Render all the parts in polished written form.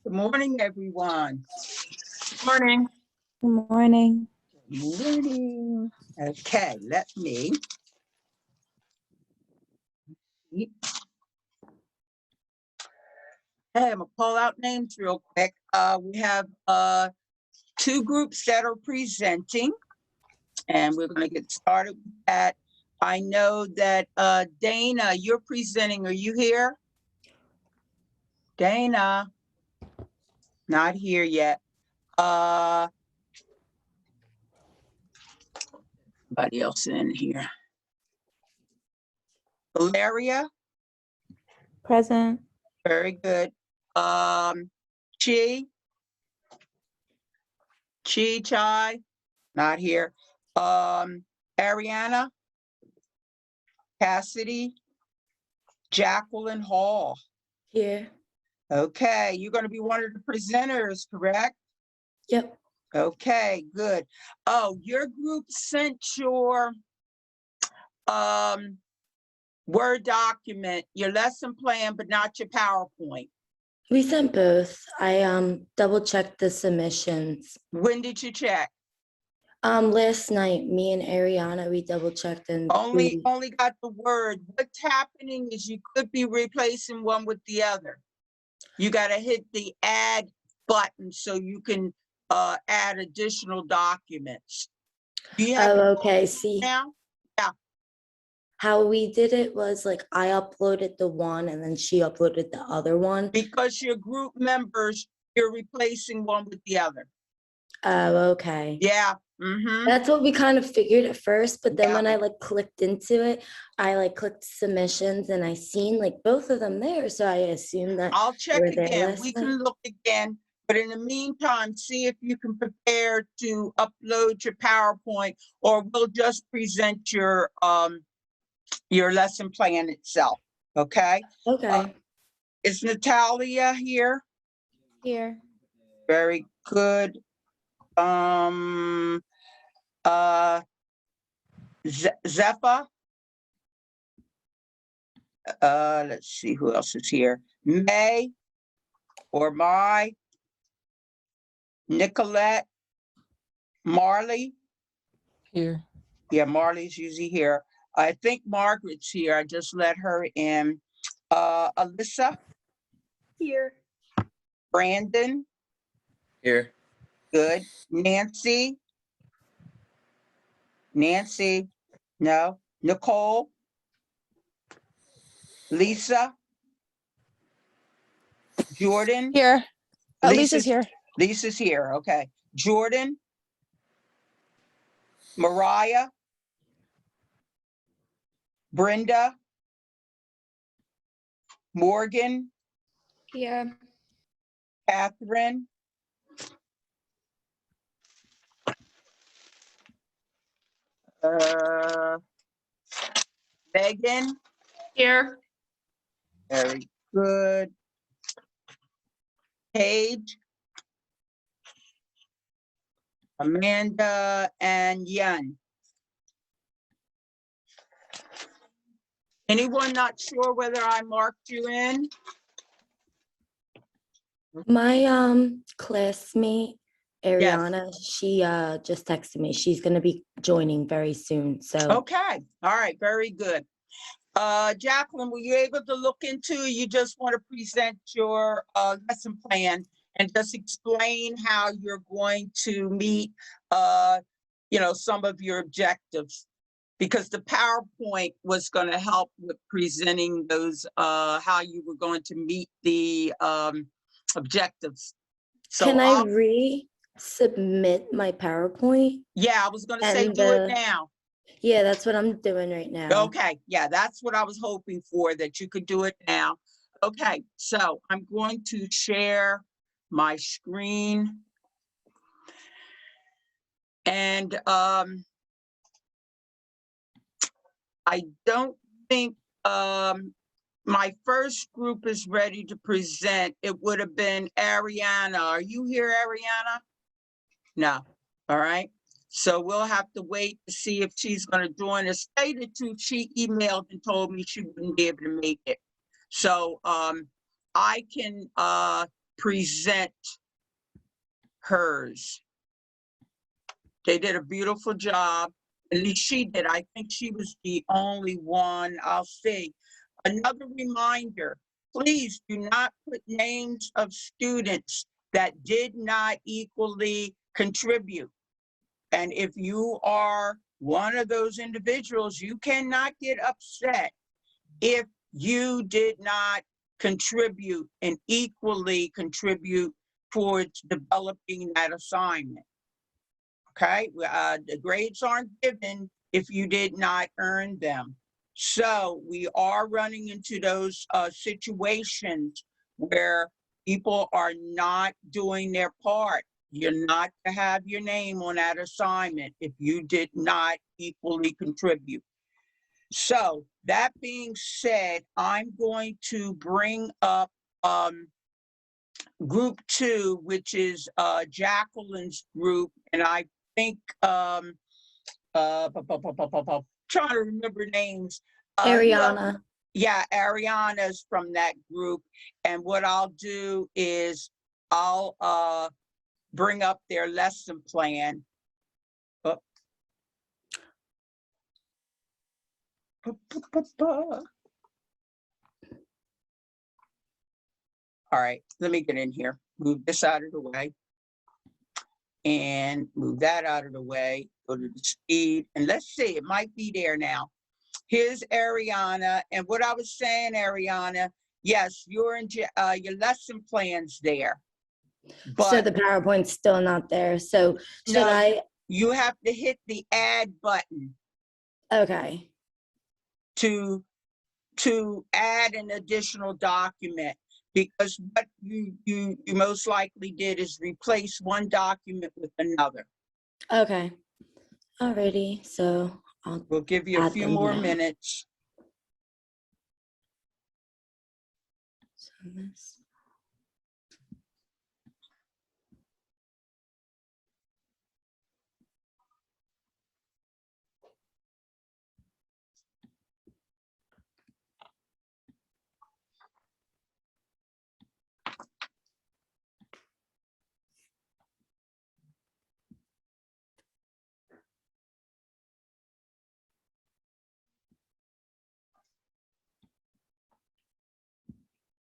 Good morning, everyone. Morning. Good morning. Good morning. Okay, let me. Hey, I'm gonna call out names real quick. We have two groups that are presenting, and we're gonna get started with that. I know that Dana, you're presenting. Are you here? Dana, not here yet. Somebody else in here. Valeria, Present. very good. Chai, not here. Ariana, Cassidy, Jacqueline Hall. Here. Okay, you're going to be one of the presenters, correct? Yep. Okay, good. Oh, your group sent your Word document, your lesson plan, but not your PowerPoint. We sent both. I double checked the submissions. When did you check? Last night, me and Ariana, we double checked and Only got the Word. What's happening is you could be replacing one with the other. You got to hit the add button so you can add additional documents. Do you have okay. See, now? Yeah. how we did it was like I uploaded the one and then she uploaded the other one. Because your group members, you're replacing one with the other. Oh, okay. Yeah. Mm-hmm. That's what we kind of figured at first, but then Yeah. when I like clicked into it, I like clicked submissions and I seen like both of them there. So I assumed that I'll check were there again. last We night. can look again. But in the meantime, see if you can prepare to upload your PowerPoint, or we'll just present your lesson plan itself. Okay. Okay. Is Natalia here? Here. Very good. Zephyr. Let's see who else is here. May or Mai. Nicolette. Marley. Here. Yeah, Marley's usually here. I think Margaret's here. I just let her in. Alyssa. Here. Brandon. Here. Good. Nancy. No. Nicole. Lisa. Jordan. Here. Lisa's here. Lisa's here. Okay. Jordan. Mariah. Brenda. Morgan. Here. Catherine. Megan. Here. Very good. Paige. Amanda and Yan. Anyone not sure whether I marked you in? My classmate Ariana, she just texted me. She's gonna be joining very soon. So Okay. All right. Very good. Jacqueline, were you able to look into, you just want to present your lesson plan and just explain how you're going to meet some of your objectives? Because the PowerPoint was going to help with presenting those, how you were going to meet the objectives. So can I resubmit my PowerPoint? Yeah, I was going to say do it now. Yeah, that's what I'm doing right now. Okay, yeah, that's what I was hoping for, that you could do it now. Okay, so I'm going to share my screen. And I don't think my first group is ready to present. It would have been Ariana. Are you here, Ariana? No. All right. So we'll have to wait to see if she's going to join us. Stated to, she emailed and told me she wouldn't be able to make it. So I can present hers. They did a beautiful job. At least she did. I think she was the only one. I'll see. Another reminder, please do not put names of students that did not equally contribute. And if you are one of those individuals, you cannot get upset if you did not contribute and equally contribute towards developing that assignment. Okay, the grades aren't given if you did not earn them. So we are running into those situations where people are not doing their part. You're not to have your name on that assignment if you did not equally contribute. So that being said, I'm going to bring up group 2, which is Jacqueline's group, and I think trying to remember names. Ariana. Yeah, Ariana's from that group, and what I'll do is I'll bring up their lesson plan. All right, let me get in here. Move this out of the way. And move that out of the way. Go to the speed. And let's see, it might be there now. Here's Ariana. And what I was saying, Ariana, yes, you're in your lesson plan's there. But So the PowerPoint's still not there. So should no, I? You have to hit the add button Okay. to add an additional document, because what you most likely did is replace one document with another. Okay. Alrighty. So We'll give you a add few them more now. minutes. So this.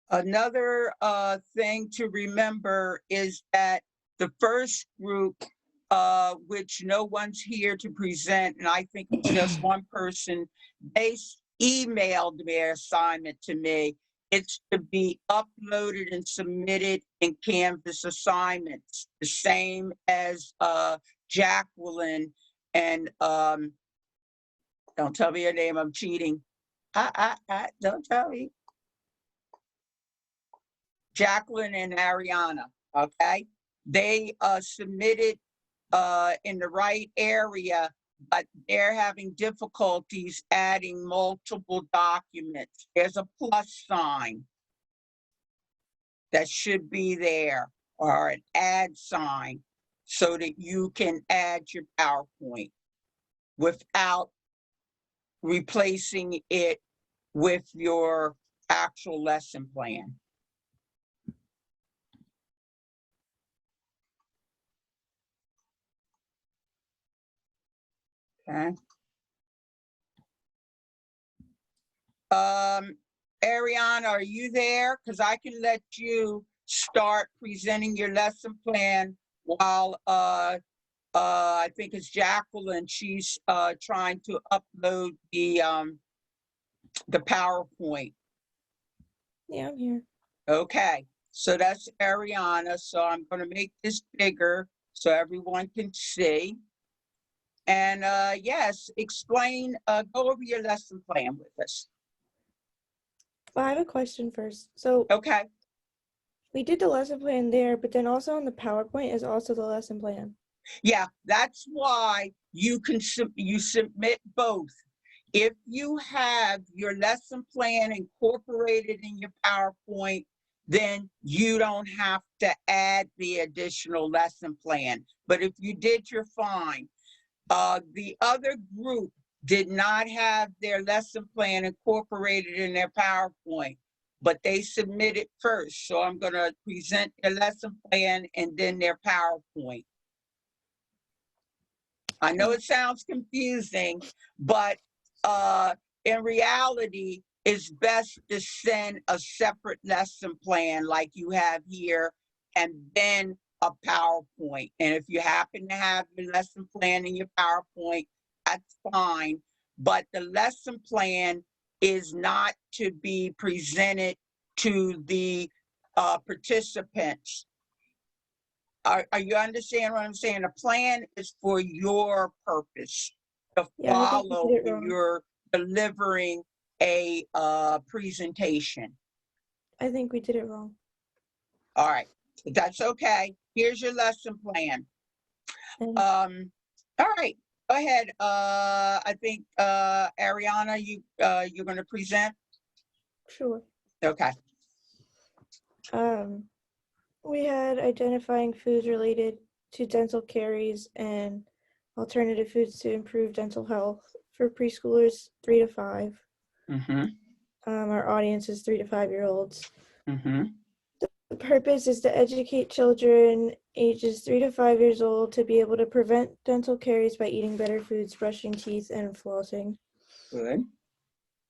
Another thing to remember is that the first group, which no one's here to present, and I think it's just one person, they emailed their assignment to me. It's to be uploaded and submitted in Canvas assignments, the same as Jacqueline and don't tell me your name, I'm cheating. Don't tell me. Jacqueline and Ariana, okay? They submitted in the right area, but they're having difficulties adding multiple documents. There's a plus sign that should be there, or an add sign, so that you can add your PowerPoint without replacing it with your actual lesson plan. Okay. Ariana, are you there? Because I can let you start presenting your lesson plan while I think it's Jacqueline. She's trying to upload the PowerPoint. Yeah, I'm here. Okay, so that's Ariana. So I'm going to make this bigger so everyone can see. And yes, explain, go over your lesson plan with us. Well, I have a question first. So Okay. we did the lesson plan there, but then also on the PowerPoint is also the lesson plan. Yeah, that's why you can you submit both. If you have your lesson plan incorporated in your PowerPoint, then you don't have to add the additional lesson plan. But if you did, you're fine. The other group did not have their lesson plan incorporated in their PowerPoint. but they submitted first. So I'm gonna present their lesson plan and then their PowerPoint. I know it sounds confusing, but in reality, it's best to send a separate lesson plan like you have here, and then a PowerPoint. And if you happen to have your lesson plan in your PowerPoint, that's fine. But the lesson plan is not to be presented to the participants. Are you understand what I'm saying? The plan is for your purpose to Yeah, I think you follow did it when wrong. you're delivering a presentation. I think we did it wrong. All right, that's okay. Here's your lesson plan. And All right, go ahead. I think Ariana, you're going to present. sure. Okay. We had identifying foods related to dental caries and alternative foods to improve dental health for preschoolers 3 to 5. Mm-hmm. Our audience is 3 to 5-year-olds. Mm-hmm. The purpose is to educate children ages 3 to 5 years old to be able to prevent dental caries by eating better foods, brushing teeth, and flossing. Good.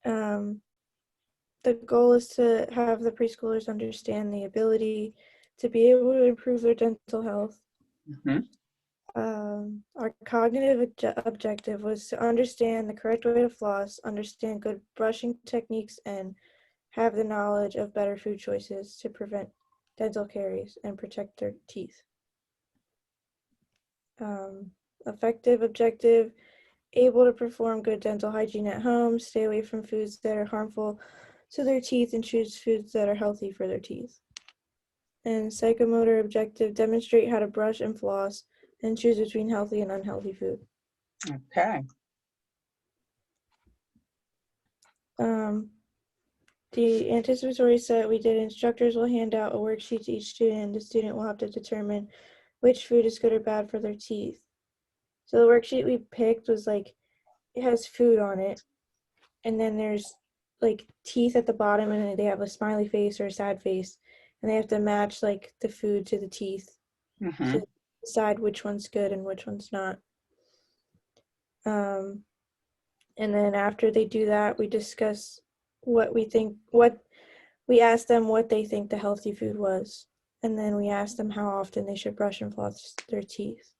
The goal is to have the preschoolers understand the ability to be able to improve their dental health. Mm-hmm. Our cognitive objective was to understand the correct way to floss, understand good brushing techniques, and have the knowledge of better food choices to prevent dental caries and protect their teeth. Effective objective, able to perform good dental hygiene at home, stay away from foods that are harmful to their teeth, and choose foods that are healthy for their teeth. And psychomotor objective, demonstrate how to brush and floss and choose between healthy and unhealthy food. Okay. The anticipatory set we did, instructors will hand out a worksheet to each student. The student will have to determine which food is good or bad for their teeth. So the worksheet we picked was like, it has food on it, and then there's like teeth at the bottom, and they have a smiley face or a sad face, and they have to match like the food to the teeth Mm-hmm. to decide which one's good and which one's not. And then after they do that, we discuss we ask them what they think the healthy food was. And then we ask them how often they should brush and floss their teeth.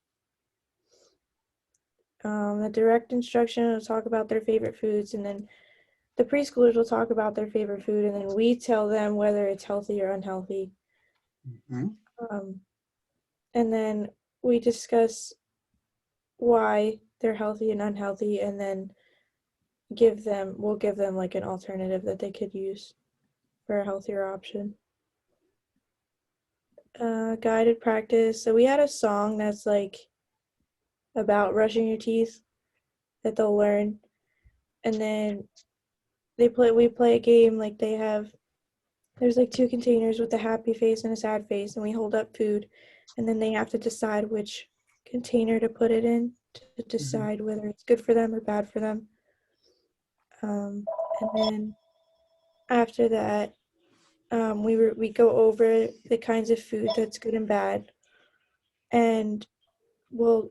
The direct instruction will talk about their favorite foods, and then the preschoolers will talk about their favorite food, and then we tell them whether it's healthy or unhealthy. Mm-hmm. And then we discuss why they're healthy and unhealthy, and then we'll give them like an alternative that they could use for a healthier option. Guided practice. So we had a song that's like about brushing your teeth that they'll learn, and then we play a game like there's like 2 containers with a happy face and a sad face, and we hold up food, and then they have to decide which container to put it in to decide whether it's good for them or bad for them. And then after that, we go over the kinds of food that's good and bad, and we'll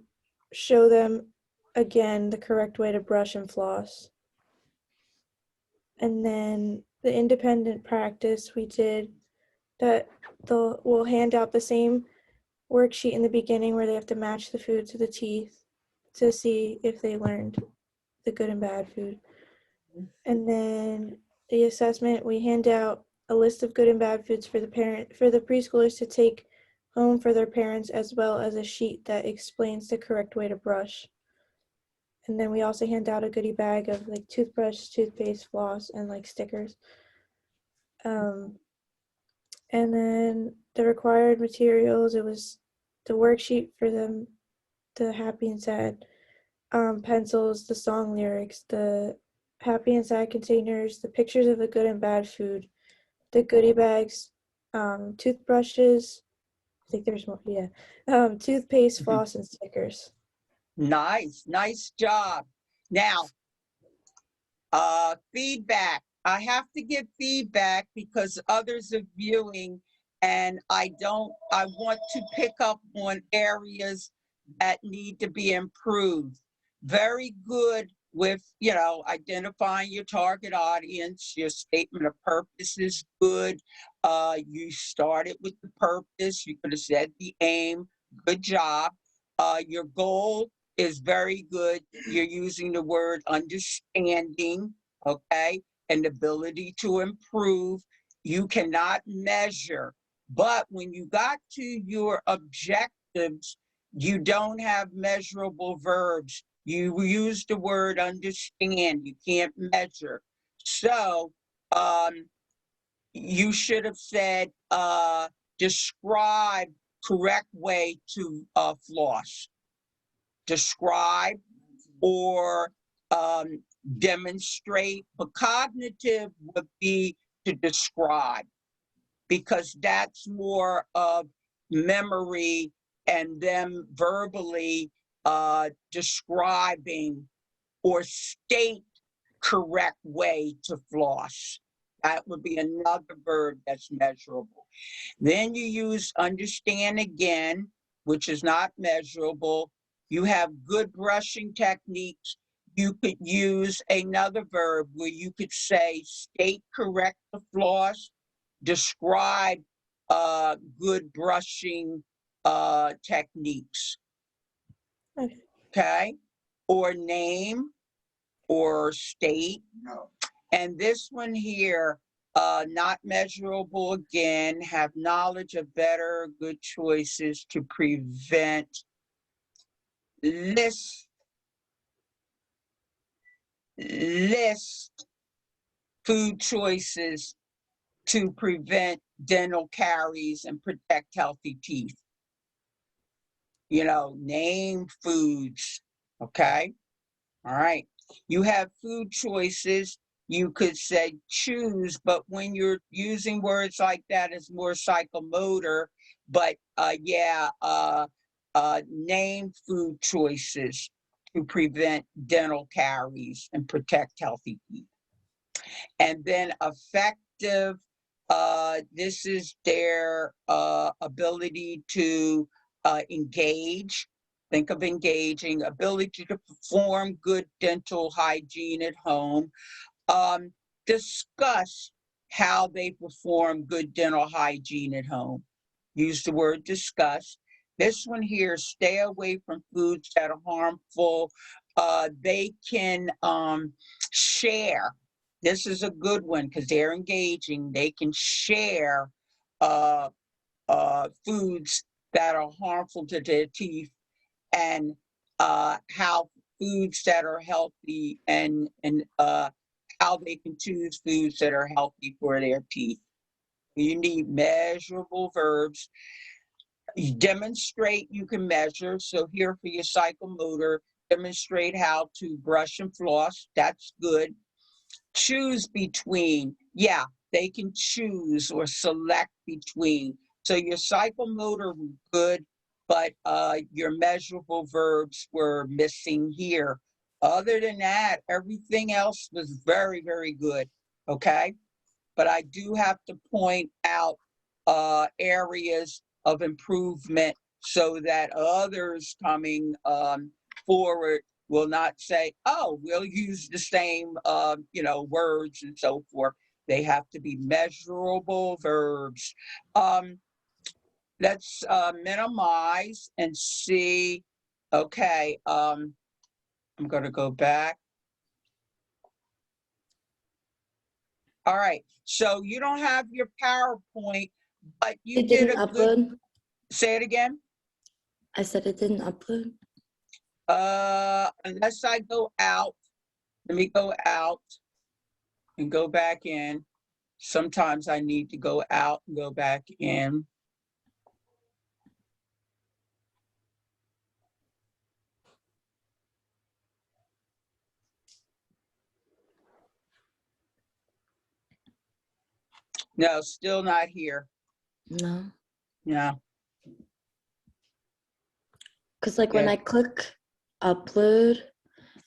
show them again the correct way to brush and floss. And then the independent practice we did, that we'll hand out the same worksheet in the beginning where they have to match the food to the teeth to see if they learned the good and bad food. And then the assessment, we hand out a list of good and bad foods for the preschoolers to take home for their parents, as well as a sheet that explains the correct way to brush. And then we also hand out a goodie bag of like toothbrush, toothpaste, floss, and like stickers. And then the required materials, it was the worksheet for them, the happy and sad, pencils, the song lyrics, the happy and sad containers, the pictures of the good and bad food, the goodie bags, toothbrushes, I think there's more, yeah, toothpaste, floss, and stickers. Nice job. Now, feedback. I have to give feedback because others are viewing, and I want to pick up on areas that need to be improved. Very good with, identifying your target audience. Your statement of purpose is good. You started with the purpose. You could have said the aim. Good job. Your goal is very good. You're using the word understanding, okay, and ability to improve. You cannot measure, but when you got to your objectives, you don't have measurable verbs. You use the word understand. You can't measure. So you should have said describe correct way to floss. Describe or demonstrate, but cognitive would be to describe, because that's more of memory and them verbally describing or state correct way to floss. That would be another verb that's measurable. Then you use understand again, which is not measurable. You have good brushing techniques. You could use another verb where you could say state correct the floss, describe good brushing techniques. Okay. Okay? Or name or state. No. And this one here, not measurable again, have knowledge of better, good choices to prevent, list food choices to prevent dental caries and protect healthy teeth. Name foods, okay? All right. You have food choices. You could say choose, but when you're using words like that, it's more psychomotor. But name food choices to prevent dental caries and protect healthy teeth. And then effective, this is their ability to engage. Think of engaging, ability to perform good dental hygiene at home. Discuss how they perform good dental hygiene at home. Use the word discuss. This one here, stay away from foods that are harmful. They can share. This is a good one because they're engaging. They can share foods that are harmful to their teeth, and how foods that are healthy and how they can choose foods that are healthy for their teeth. You need measurable verbs. You demonstrate, you can measure. So here for your psychomotor, demonstrate how to brush and floss. That's good. Choose between, yeah, they can choose or select between. So your psychomotor was good, but your measurable verbs were missing here. Other than that, everything else was very, very good, okay? But I do have to point out areas of improvement so that others coming forward will not say, oh, we'll use the same, words and so forth. They have to be measurable verbs. Let's minimize and see. Okay, I'm going to go back. All right, so you don't have your PowerPoint, but you It did didn't a good, upload. say it again. I said it didn't upload. Unless I go out, let me go out and go back in. Sometimes I need to go out and go back in. No, still not here. No. Yeah. Because like when Yeah. I click upload,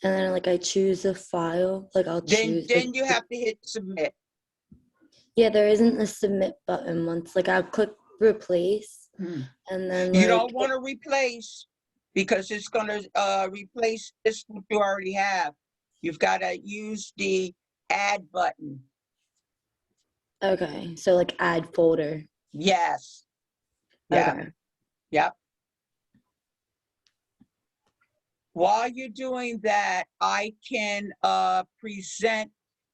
And then like I choose a file, like I'll choose. Then you have to hit submit. Yeah, there isn't a submit button once. Like I'll click replace and then You like don't want to replace because it's going to replace this what you already have. You've got to use the add button. okay, so like add folder. Yes. Yeah. Okay. Yep. While you're doing that, I can present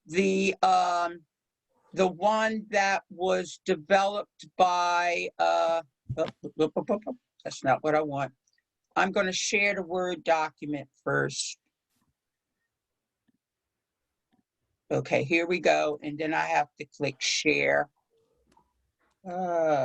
the one that was developed by that's not what I want. I'm going to share the Word document first. Okay, here we go. And then I have to click share. Okay,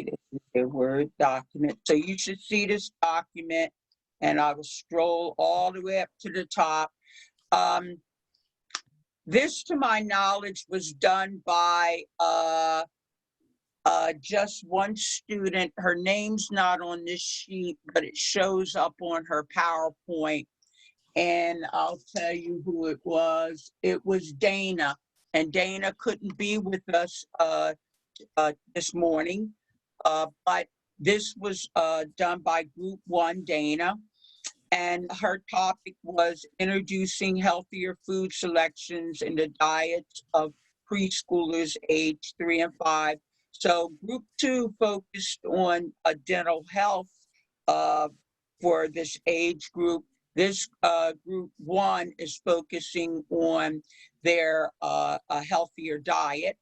this is a Word document. So you should see this document, and I will scroll all the way up to the top. This, to my knowledge, was done by just one student. Her name's not on this sheet, but it shows up on her PowerPoint. And I'll tell you who it was. It was Dana. And Dana couldn't be with us this morning, but this was done by Group 1, Dana. And her topic was introducing healthier food selections in the diets of preschoolers age 3 and 5. So Group 2 focused on dental health for this age group. This Group 1 is focusing on their a healthier diet.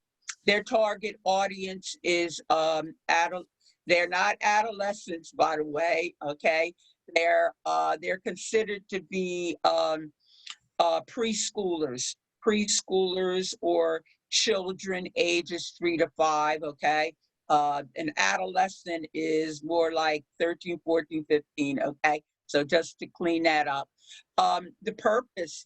Their target audience is they're not adolescents, by the way, okay? They're considered to be preschoolers or children ages 3 to 5, okay? An adolescent is more like 13, 14, 15, okay? So just to clean that up. The purpose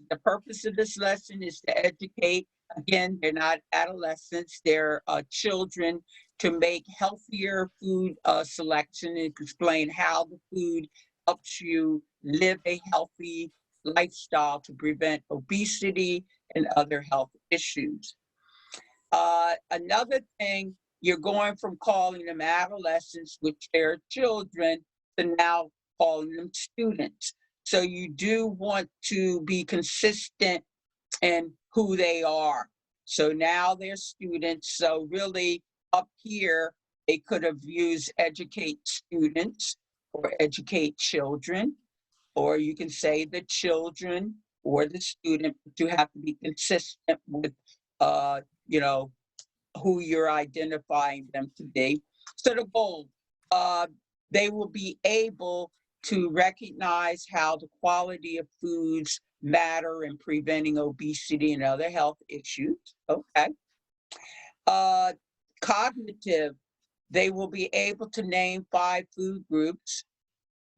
of this lesson is to educate. Again, they're not adolescents, they're children, to make healthier food selection and explain how the food helps you live a healthy lifestyle to prevent obesity and other health issues. Another thing, you're going from calling them adolescents, which they're children, to now calling them students. So you do want to be consistent in who they are. So now they're students. So really up here, they could have used educate students or educate children, or you can say the children or the student, but you have to be consistent with, you know, who you're identifying them to be. So the goal, they will be able to recognize how the quality of foods matter in preventing obesity and other health issues, okay? Cognitive, they will be able to name 5 food groups.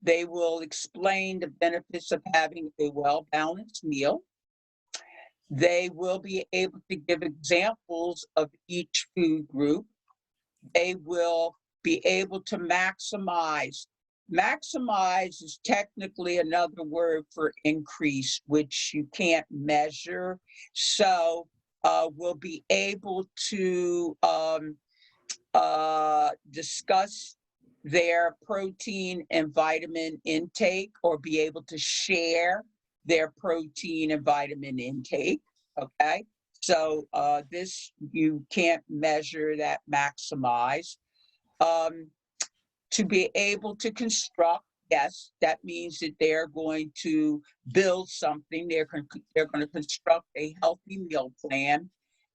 They will explain the benefits of having a well-balanced meal. They will be able to give examples of each food group. They will be able to maximize. Maximize is technically another word for increase, which you can't measure. So we'll be able to discuss their protein and vitamin intake, or be able to share their protein and vitamin intake, okay? So this, you can't measure that maximize. To be able to construct, yes, that means that they're going to build something. They're going to construct a healthy meal plan,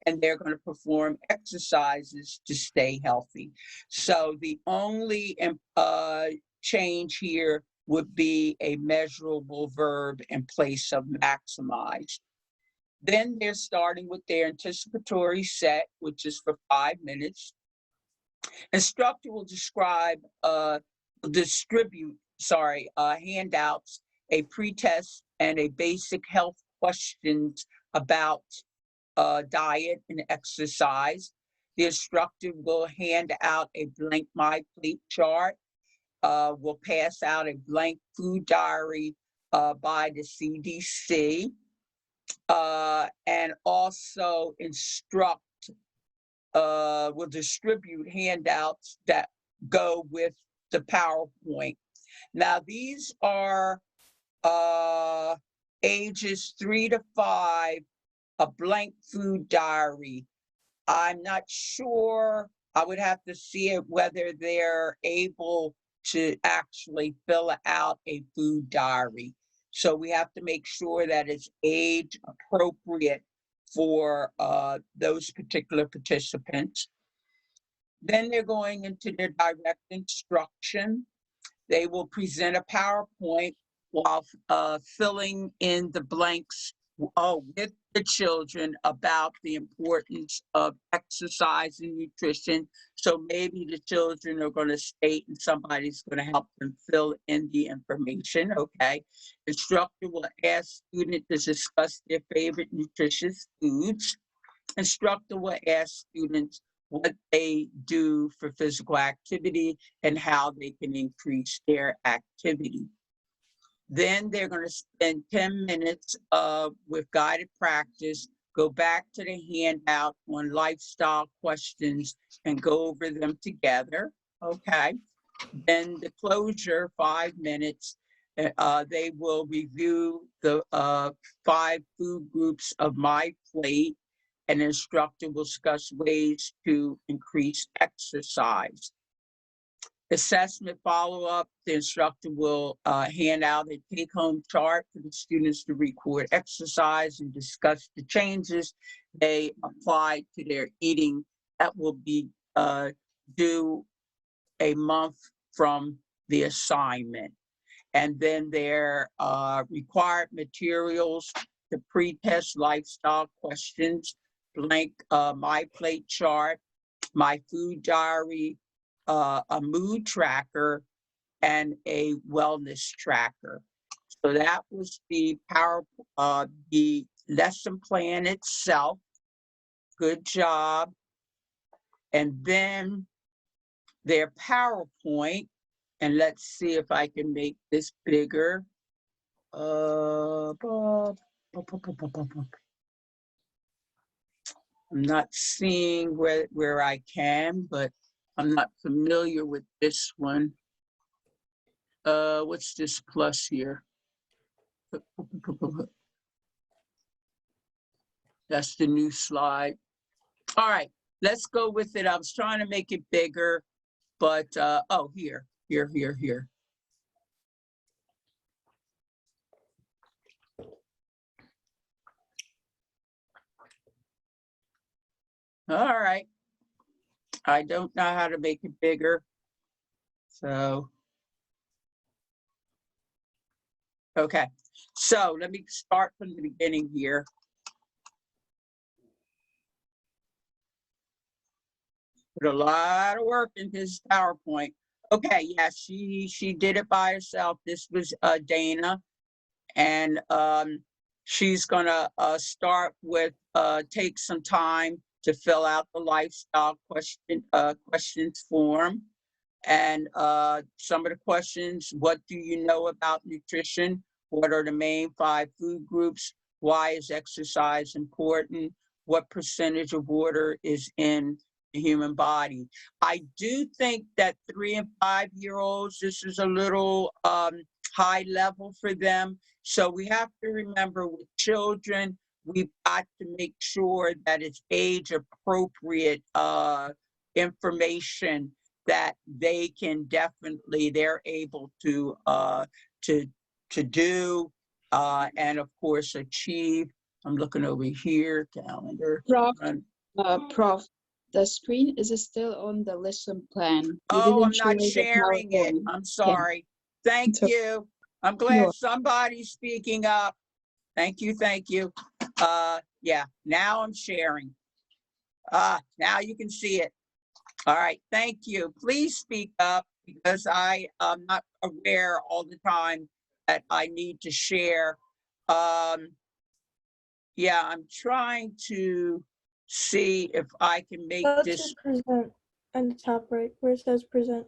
and they're going to perform exercises to stay healthy. So the only change here would be a measurable verb in place of maximize. Then they're starting with their anticipatory set, which is for 5 minutes. Instructor will distribute handouts, a pretest, and a basic health questions about diet and exercise. The instructor will hand out a blank My Plate chart. will pass out a blank food diary by the CDC, and also will distribute handouts that go with the PowerPoint. Now, these are ages 3 to 5, a blank food diary. I'm not sure, I would have to see it whether they're able to actually fill out a food diary. So we have to make sure that it's age appropriate for those particular participants. Then they're going into their direct instruction. They will present a PowerPoint while filling in the blanks with the children about the importance of exercise and nutrition. So maybe the children are going to state and somebody's going to help them fill in the information, okay? Instructor will ask students to discuss their favorite nutritious foods. Instructor will ask students what they do for physical activity and how they can increase their activity. Then they're going to spend 10 minutes with guided practice, go back to the handout on lifestyle questions and go over them together, okay? Then the closure, 5 minutes, they will review the 5 food groups of my plate, and the instructor will discuss ways to increase exercise. Assessment follow-up, the instructor will hand out a take-home chart for the students to record exercise and discuss the changes they apply to their eating. That will be due a month from the assignment. And then their required materials, the pre-test lifestyle questions, blank my plate chart, my food diary, a mood tracker, and a wellness tracker. So that was the the lesson plan itself. Good job. And then their PowerPoint, and let's see if I can make this bigger. I'm not seeing where I can, but I'm not familiar with this one. What's this plus here? That's the new slide. All right, let's go with it. I was trying to make it bigger, but oh, here. All right. I don't know how to make it bigger. So, okay. So let me start from the beginning here. Put a lot of work into this PowerPoint. Okay, yeah, she did it by herself. This was Dana, and she's gonna start with take some time to fill out the lifestyle questions form. And some of the questions: what do you know about nutrition? What are the main 5 food groups? Why is exercise important? What percentage of water is in the human body? I do think that 3 and 5-year-olds, this is a little high level for them. So we have to remember with children, we've got to make sure that it's age appropriate information that they can definitely, they're able to do and of course achieve. I'm looking over here, calendar. Prof, the screen is still on the lesson plan. Oh, I'm not sharing it. I'm sorry. Thank you. I'm glad somebody's speaking up. Thank you. Yeah, now I'm sharing. Now you can see it. All right, thank you. Please speak up because I am not aware all the time that I need to share. Yeah, I'm trying to see if I can make Go this. to present on the top right where it says present.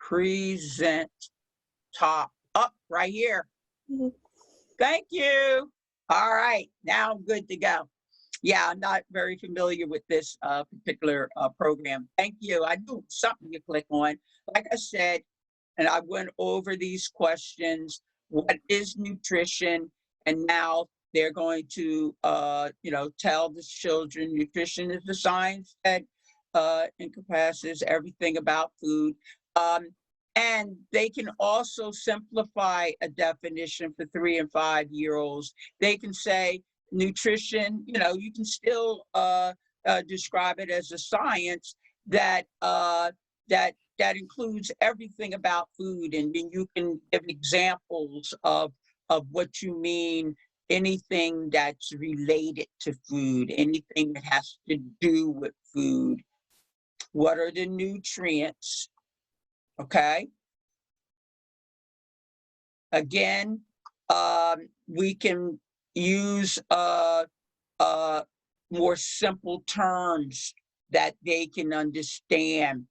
present top up right here. Mhm. Thank you. All right, now I'm good to go. Yeah, I'm not very familiar with this particular program. Thank you. I do something you click on. Like I said, and I went over these questions. What is nutrition? And now they're going to, tell the children nutrition is the science that encompasses everything about food. And they can also simplify a definition for 3 and 5-year-olds. They can say nutrition, you can still describe it as a science that that includes everything about food, and then you can give examples of what you mean, anything that's related to food, anything that has to do with food. What are the nutrients? Okay. Again, we can use more simple terms that they can understand.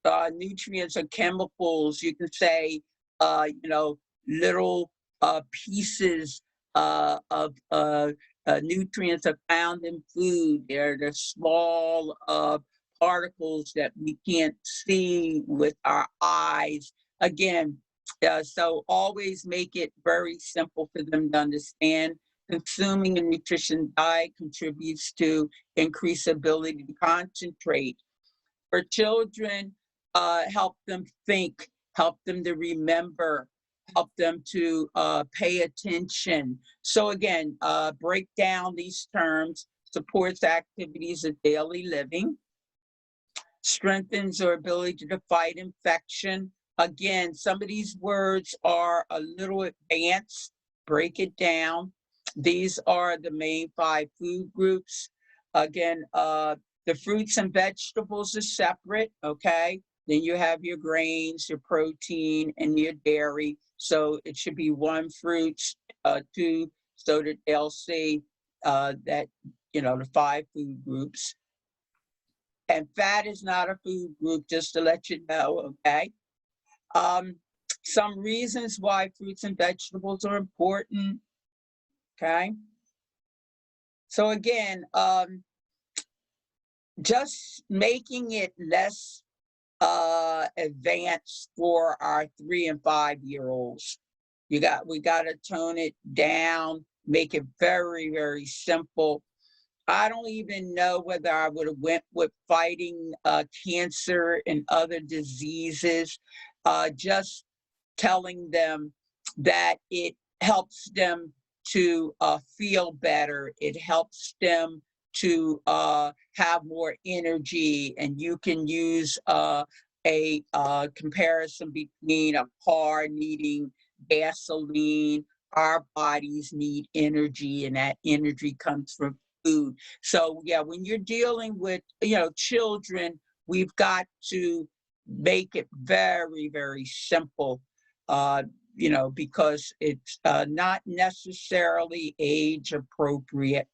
Nutrients are chemicals. You can say, little pieces of nutrients are found in food. They're the small particles that we can't see with our eyes. Again, so always make it very simple for them to understand. Consuming a nutrition diet contributes to increased ability to concentrate. For children, help them think, help them to remember, help them to pay attention. So again, break down these terms, supports activities of daily living, strengthens our ability to fight infection. Again, some of these words are a little advanced. Break it down. These are the main 5 food groups. Again, the fruits and vegetables are separate, okay? Then you have your grains, your protein, and your dairy. So it should be 1 fruits, 2, so that they'll see that, the 5 food groups. And fat is not a food group, just to let you know, okay? Some reasons why fruits and vegetables are important, okay? So again, just making it less advanced for our 3 and 5-year-olds. We got to tone it down, make it very, very simple. I don't even know whether I would have went with fighting cancer and other diseases. Just telling them that it helps them to feel better. It helps them to have more energy, and you can use a comparison between a car needing gasoline. Our bodies need energy, and that energy comes from food. So yeah, when you're dealing with children, we've got to make it very, very simple, because it's not necessarily age appropriate.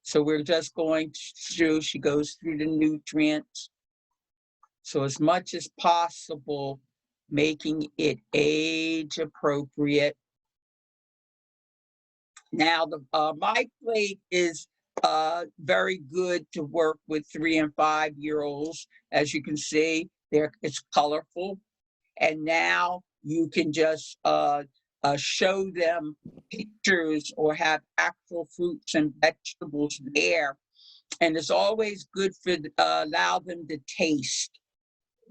So we're just going through, she goes through the nutrients. So as much as possible, making it age appropriate. Now, my plate is very good to work with 3 and 5-year-olds. As you can see, it's colorful. And now you can just show them pictures or have actual fruits and vegetables there. And it's always good for allow them to taste.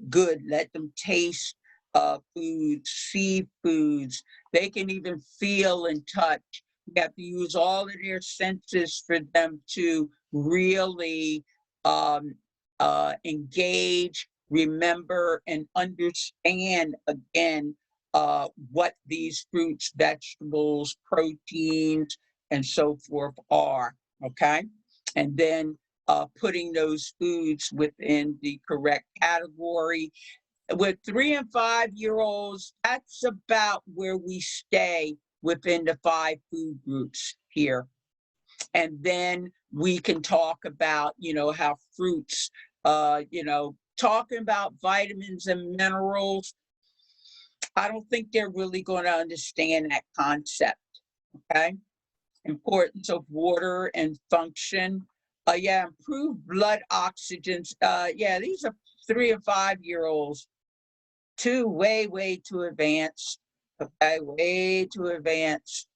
Good, let them taste foods, seafoods. They can even feel and touch. You have to use all of their senses for them to really engage, remember, and understand again what these fruits, vegetables, proteins, and so forth are, okay? And then putting those foods within the correct category. With 3 and 5-year-olds, that's about where we stay within the 5 food groups here. And then we can talk about, how fruits, talking about vitamins and minerals, I don't think they're really going to understand that concept, okay? Importance of water and function. Yeah, improved blood oxygen. Yeah, these are 3 and 5-year-olds. Way too advanced. Okay, way too advanced.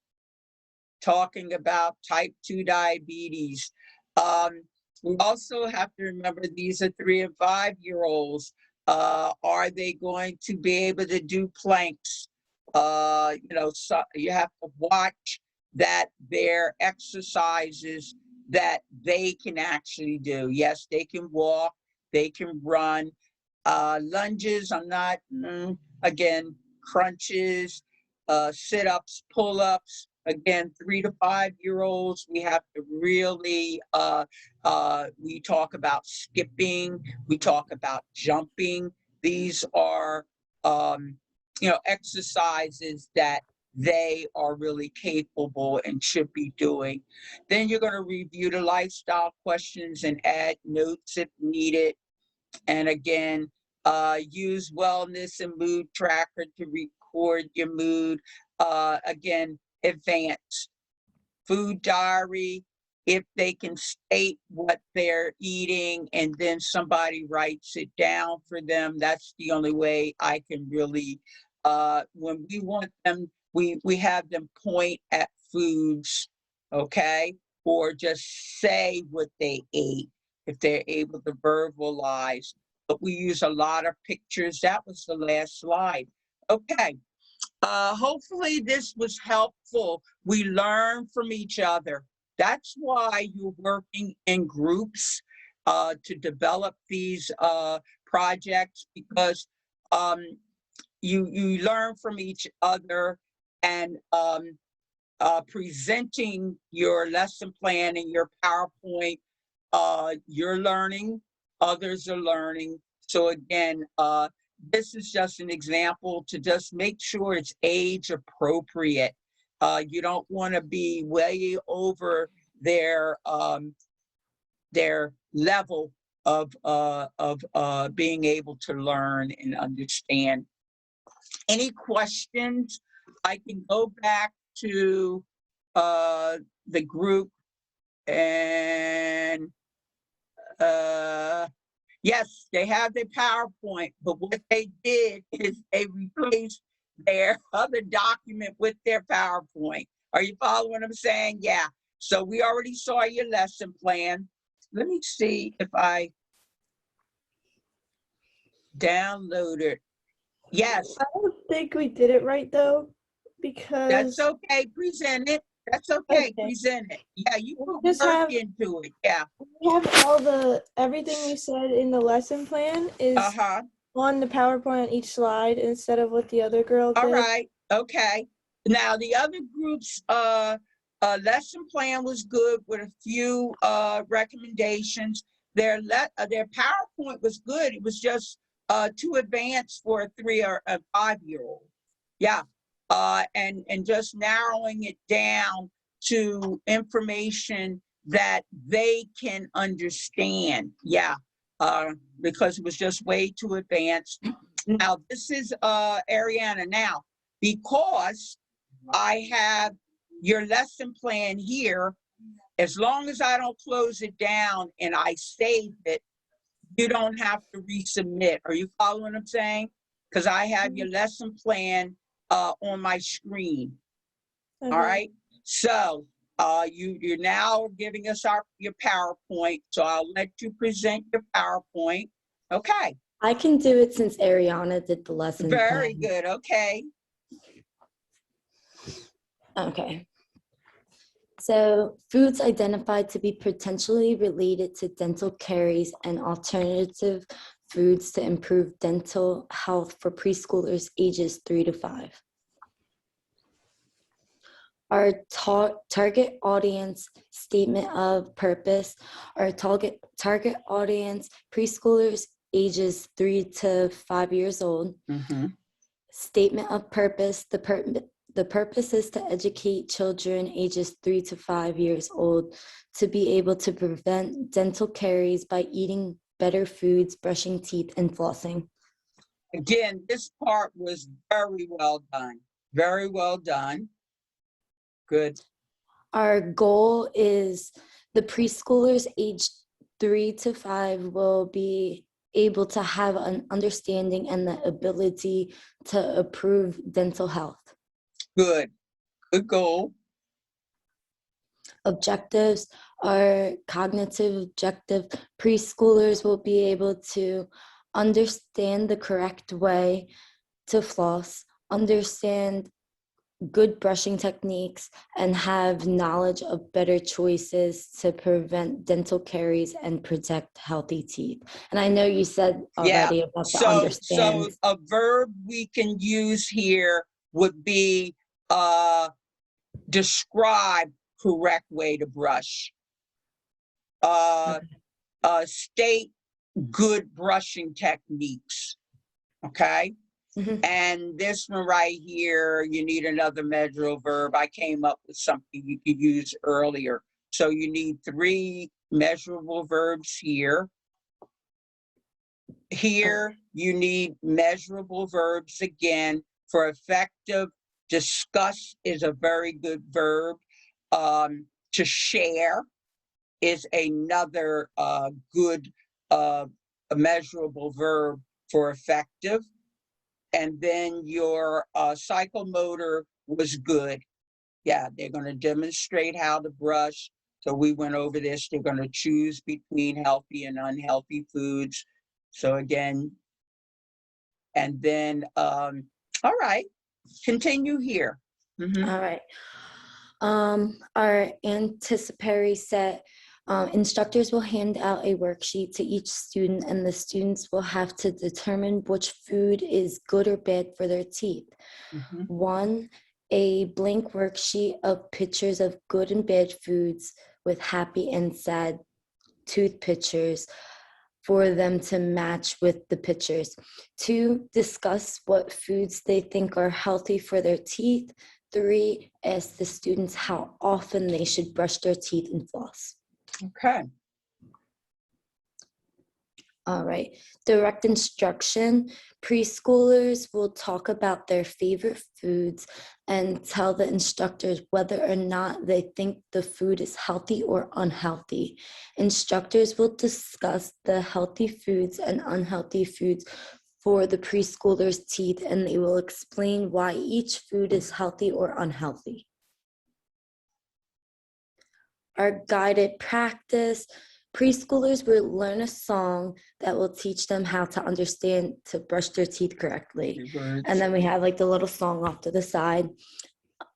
Talking about type 2 diabetes. We also have to remember these are 3 and 5-year-olds. Are they going to be able to do planks? So you have to watch that their exercises that they can actually do. Yes, they can walk, they can run. Lunges, I'm not, again, crunches, sit-ups, pull-ups. Again, 3 to 5-year-olds, we have to really, we talk about skipping, we talk about jumping. These are, exercises that they are really capable and should be doing. Then you're going to review the lifestyle questions and add notes if needed. And again, use wellness and mood tracker to record your mood. Again, advanced food diary, if they can state what they're eating and then somebody writes it down for them, that's the only way I can really, when we want them, we have them point at foods, okay? Or just say what they ate if they're able to verbalize. But we use a lot of pictures. That was the last slide. Okay. Hopefully this was helpful. We learn from each other. That's why you're working in groups to develop these projects, because you learn from each other, and presenting your lesson plan and your PowerPoint, you're learning, others are learning. So again, this is just an example to just make sure it's age appropriate. You don't want to be way over their level of being able to learn and understand. Any questions? I can go back to the group and yes, they have their PowerPoint, but what they did is they replaced their other document with their PowerPoint. Are you following what I'm saying? Yeah. So we already saw your lesson plan. Let me see if I download it. Yes. I don't think we did it right though, because That's okay. Present it. That's okay. Okay. Present it. Yeah, you We put just work have- into it. Yeah. we have everything we said in the lesson plan is Uh-huh. on the PowerPoint on each slide instead of what the other girl did. All right. Okay. Now the other group's lesson plan was good with a few recommendations. Their PowerPoint was good. It was just too advanced for a 3 or a 5-year-old. Yeah. And just narrowing it down to information that they can understand. Yeah. Because it was just way too advanced. Now this is Ariana. Now, because I have your lesson plan here, as long as I don't close it down and I save it, you don't have to resubmit. Are you following what I'm saying? Because I have your lesson plan on my screen. Okay. All right. So you're now giving us your PowerPoint. So I'll let you present your PowerPoint. Okay. I can do it since Ariana did the lesson Very plan. good. Okay. Okay. So foods identified to be potentially related to dental caries and alternative foods to improve dental health for preschoolers ages 3 to 5. Our target audience statement of purpose, our target audience preschoolers ages 3 to 5 years old. Mm-hmm. Statement of purpose, the purpose is to educate children ages 3 to 5 years old to be able to prevent dental caries by eating better foods, brushing teeth, and flossing. Again, this part was very well done. Very well done. Good. Our goal is the preschoolers aged 3 to 5 will be able to have an understanding and the ability to improve dental health. Good. Good goal. Objectives are cognitive objective. Preschoolers will be able to understand the correct way to floss, understand good brushing techniques, and have knowledge of better choices to prevent dental caries and protect healthy teeth. And I know you said already about the So understand. a verb we can use here would be describe correct way to brush. State good brushing techniques. Okay. Mhm. And this one right here, you need another measurable verb. I came up with something you could use earlier. So you need 3 measurable verbs here. Here, you need measurable verbs again for effective. Discuss is a very good verb. To share is another good measurable verb for effective. And then your psychomotor was good. Yeah, they're going to demonstrate how to brush. So we went over this. They're going to choose between healthy and unhealthy foods. So again, and then, all right, continue here. Mhm. All right. Our anticipatory set, instructors will hand out a worksheet to each student, and the students will have to determine which food is good or bad for their teeth. Mhm. 1, a blank worksheet of pictures of good and bad foods with happy and sad tooth pictures for them to match with the pictures. 2, discuss what foods they think are healthy for their teeth. 3, ask the students how often they should brush their teeth and floss. Okay. All right. Direct instruction. Preschoolers will talk about their favorite foods and tell the instructors whether or not they think the food is healthy or unhealthy. Instructors will discuss the healthy foods and unhealthy foods for the preschoolers' teeth, and they will explain why each food is healthy or unhealthy. Our guided practice. Preschoolers will learn a song that will teach them how to understand to brush their teeth correctly. And then we have like the little song off to the side.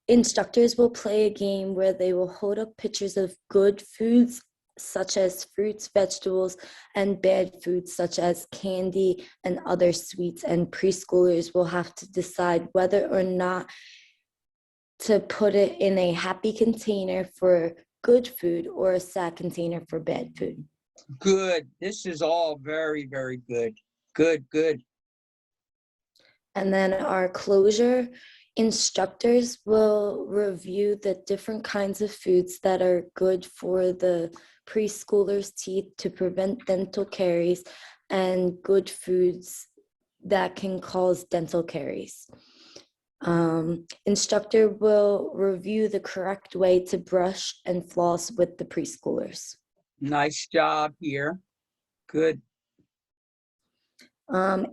Instructors will play a game where they will hold up pictures of good foods such as fruits, vegetables, and bad foods such as candy and other sweets. And preschoolers will have to decide whether or not to put it in a happy container for good food or a sad container for bad food. Good. This is all very, very good. Good, good. And then our closure, instructors will review the different kinds of foods that are good for the preschoolers' teeth to prevent dental caries and good foods that can cause dental caries. Instructor will review the correct way to brush and floss with the preschoolers. Nice job here. Good.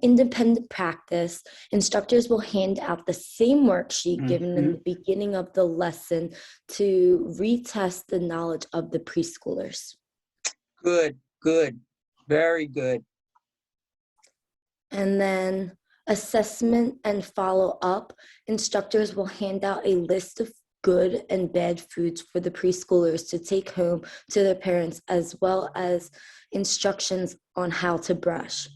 Independent practice, instructors will hand out the same worksheet given in the beginning of the lesson to retest the knowledge of the preschoolers. Good, good, very good. And then assessment and follow up, instructors will hand out a list of good and bad foods for the preschoolers to take home to their parents, as well as instructions on how to brush.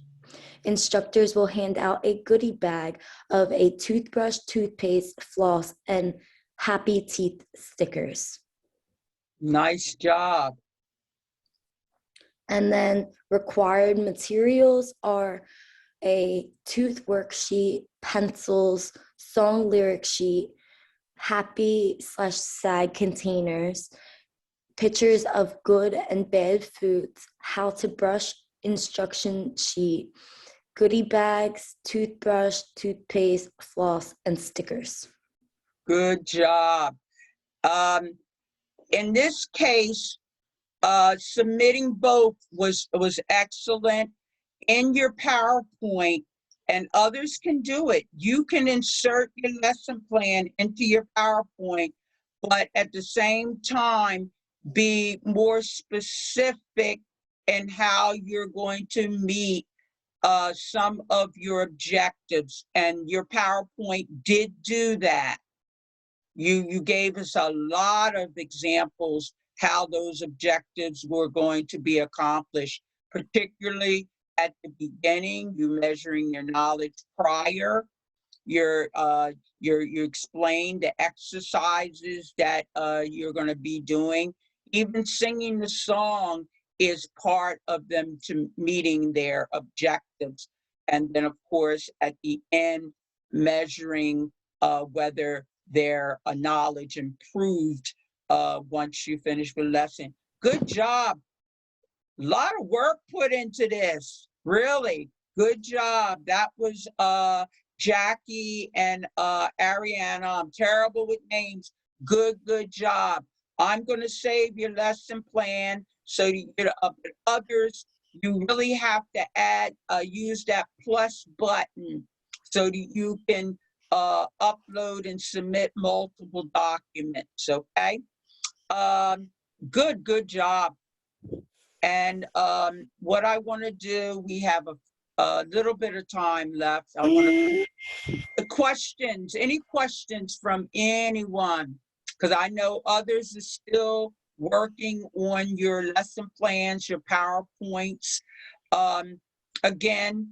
Instructors will hand out a goodie bag of a toothbrush, toothpaste, floss, and happy teeth stickers. Nice job. And then required materials are a tooth worksheet, pencils, song lyric sheet, happy/sad containers, pictures of good and bad foods, how to brush instruction sheet, goodie bags, toothbrush, toothpaste, floss, and stickers. Good job. In this case, submitting both was excellent. In your PowerPoint, and others can do it, you can insert your lesson plan into your PowerPoint, but at the same time, be more specific in how you're going to meet some of your objectives. And your PowerPoint did do that. You gave us a lot of examples how those objectives were going to be accomplished, particularly at the beginning, you measuring your knowledge prior, you explained the exercises that you're going to be doing. Even singing the song is part of them to meeting their objectives. And then, of course, at the end, measuring whether their knowledge improved once you finish the lesson. Good job. A lot of work put into this, really. Good job. That was Jackie and Ariana. I'm terrible with names. Good job. I'm going to save your lesson plan so you get up with others. You really have to add, use that plus button so that you can upload and submit multiple documents, okay? Good job. And what I want to do, we have a little bit of time left. I want to the questions, any questions from anyone? Because I know others are still working on your lesson plans, your PowerPoints. Again,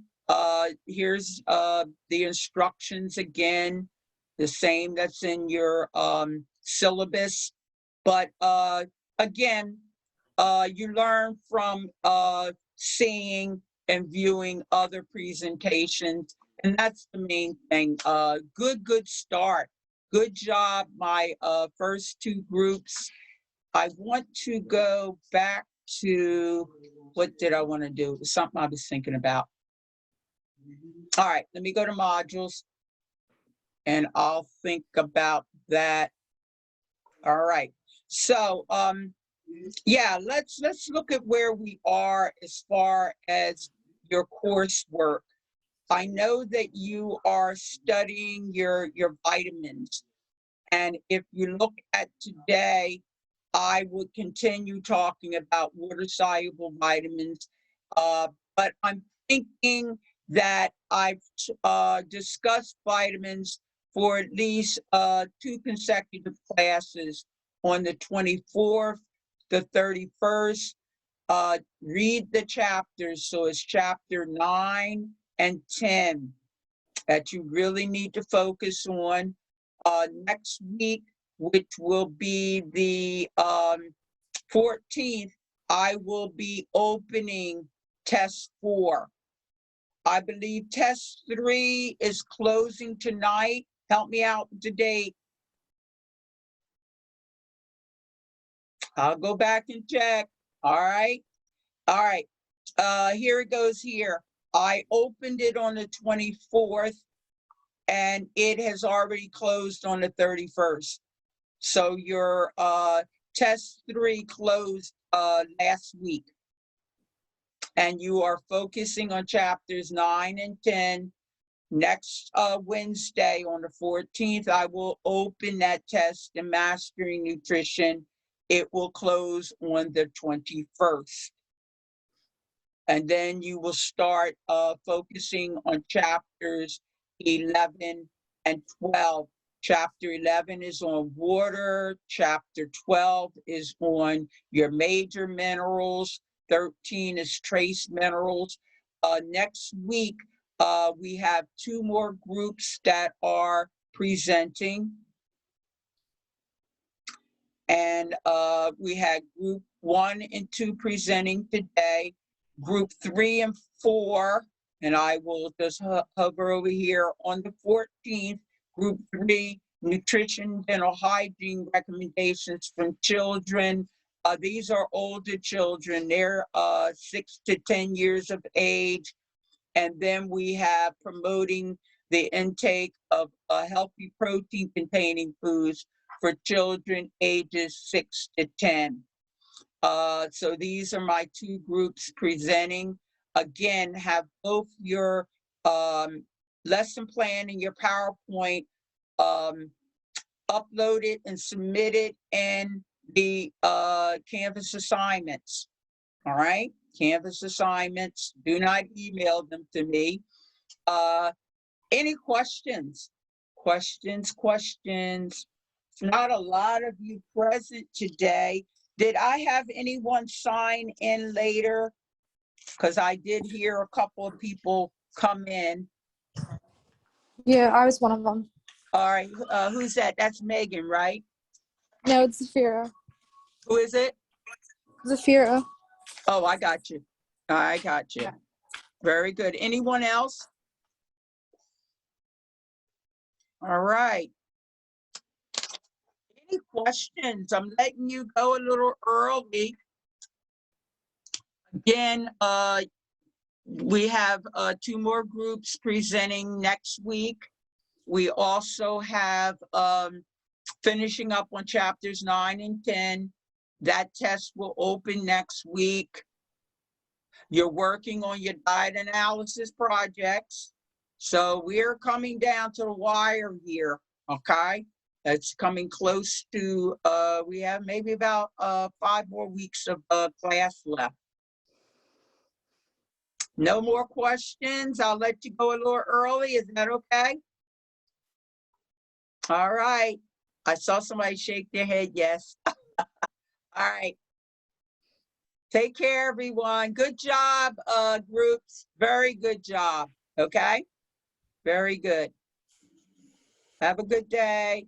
here's the instructions again, the same that's in your syllabus. But again, you learn from seeing and viewing other presentations, and that's the main thing. Good start. Good job, my first two groups. I want to go back to, what did I want to do? It was something I was thinking about. All right, let me go to modules, and I'll think about that. All right, so yeah, let's look at where we are as far as your coursework. I know that you are studying your vitamins, and if you look at today, I would continue talking about water-soluble vitamins, but I'm thinking that I've discussed vitamins for at least 2 consecutive classes on the 24th, the 31st. Read the chapters, so it's chapter 9 and 10 that you really need to focus on. Next week, which will be the 14th, I will be opening test 4. I believe test 3 is closing tonight. Help me out with the date. I'll go back and check. All right. Here it goes here. I opened it on the 24th, and it has already closed on the 31st. So your test 3 closed last week. And you are focusing on chapters 9 and 10. Next Wednesday on the 14th, I will open that test in Mastering Nutrition. It will close on the 21st. And then you will start focusing on chapters 11 and 12. Chapter 11 is on water. Chapter 12 is on your major minerals. 13 is trace minerals. Next week, we have 2 more groups that are presenting. And we had group 1 and 2 presenting today. Group 3 and 4, and I will just hover over here on the 14th. Group 3, nutrition, dental hygiene recommendations from children, These are older children. They're 6 to 10 years of age. And then we have promoting the intake of healthy protein-containing foods for children ages 6 to 10. So these are my two groups presenting. Again, have both your lesson plan and your PowerPoint uploaded and submitted in the Canvas assignments. All right, Canvas assignments. Do not email them to me. Any questions? Questions? Not a lot of you present today. Did I have anyone sign in later? Because I did hear a couple of people come in. Yeah, I was one of them. All right, who's that? That's Megan, right? No, it's Zafira. Who is it? Zafira. Oh, I got you. I got you. Yeah. Very good. Anyone else? All right. Any questions? I'm letting you go a little early. Again, we have 2 more groups presenting next week. We also have finishing up on chapters 9 and 10. That test will open next week. You're working on your diet analysis projects. So we're coming down to the wire here, okay? It's coming close to, we have maybe about 5 more weeks of class left. No more questions. I'll let you go a little early. Is that okay? All right. I saw somebody shake their head yes. All right. Take care, everyone. Good job, groups. Very good job. Okay? Very good. Have a good day.